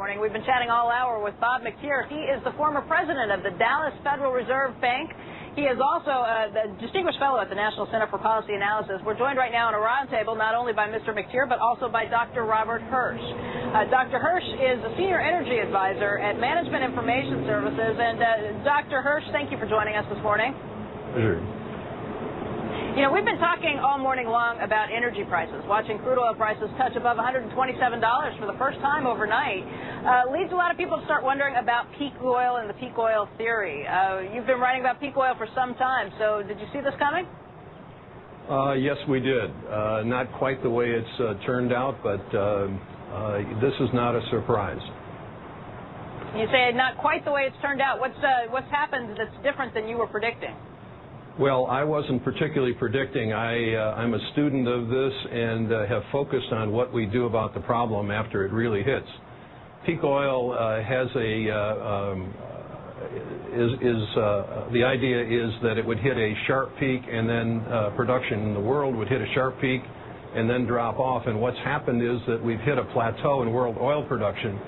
Morning. We've been chatting all hour with Bob McTeer. He is the former president of the Dallas Federal Reserve Bank. He is also the distinguished fellow at the National Center for Policy Analysis. We're joined right now on a roundtable not only by Mr. McTeer, but also by Dr. Robert Hirsch. Dr. Hirsch is a senior energy advisor at Management Information Services. And Dr. Hirsch, thank you for joining us this morning. Sure. You know, we've been talking all morning long about energy prices, watching crude oil prices touch above $127 for the first time overnight. Leads a lot of people to start wondering about peak oil and the peak oil theory. You've been writing about peak oil for some time, so did you see this coming? Yes, we did. Not quite the way it's turned out, but this is not a surprise. You say not quite the way it's turned out. What's happened that's different than you were predicting? Well, I wasn't particularly predicting. I'm a student of this and have focused on what we do about the problem after it really hits. Peak oil has the idea is that it would hit a sharp peak and then production in the world would hit a sharp peak and then drop off. And what's happened is that we've hit a plateau in world oil production,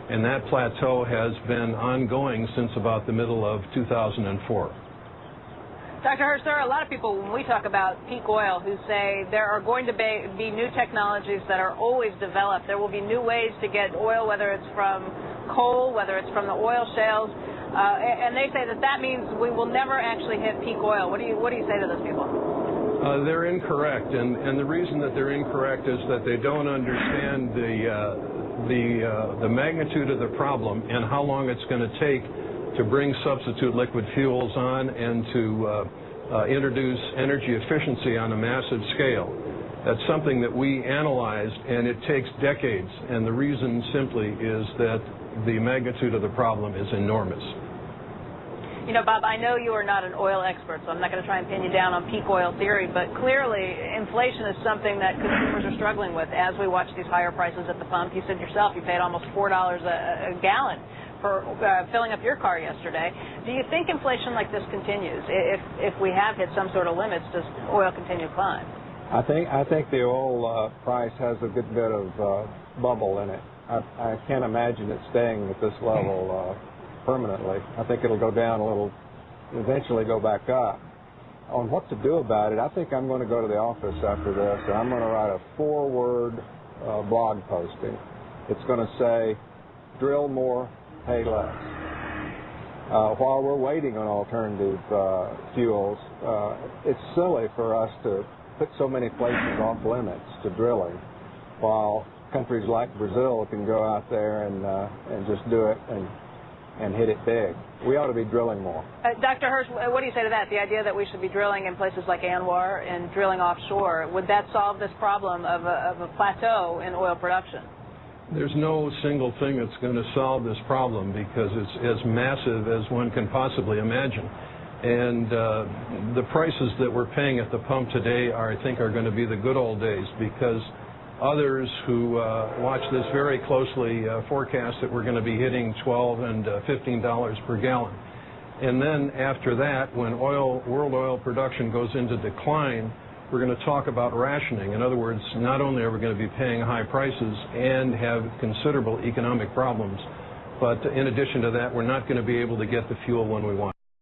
and that plateau has been ongoing since about the middle of 2004. Dr. Hirsch, there are a lot of people, when we talk about peak oil, who say there are going to be new technologies that are always developed. There will be new ways to get oil, whether it's from coal, whether it's from the oil shales, and they say that means we will never actually hit peak oil. What do you say to those people? They're incorrect, and the reason that they're incorrect is that they don't understand the magnitude of the problem and how long it's going to take to bring substitute liquid fuels on and to introduce energy efficiency on a massive scale. That's something that we analyzed, and it takes decades, and the reason simply is that the magnitude of the problem is enormous. You know, Bob, I know you are not an oil expert, so I'm not going to try and pin you down on peak oil theory, but clearly inflation is something that consumers are struggling with as we watch these higher prices at the pump. You said yourself you paid almost $4 a gallon for filling up your car yesterday. Do you think inflation like this continues? If we have hit some sort of limits, does oil continue to climb? I think the oil price has a good bit of bubble in it. I can't imagine it staying at this level permanently. I think it'll go down a little, eventually go back up. On what to do about it, I think I'm going to go to the office after this, and I'm going to write a 4-word blog posting. It's going to say, drill more, pay less. While we're waiting on alternative fuels, it's silly for us to put so many places off limits to drilling, while countries like Brazil can go out there and just do it and hit it big. We ought to be drilling more. Dr. Hirsch, what do you say to that? The idea that we should be drilling in places like Anwar and drilling offshore, would that solve this problem of a plateau in oil production? There's no single thing that's going to solve this problem because it's as massive as one can possibly imagine. And the prices that we're paying at the pump today I think are going to be the good old days, because others who watch this very closely forecast that we're going to be hitting $12 and $15 per gallon. And then after that, when world oil production goes into decline, we're going to talk about rationing. In other words, not only are we going to be paying high prices and have considerable economic problems, but in addition to that, we're not going to be able to get the fuel when we want.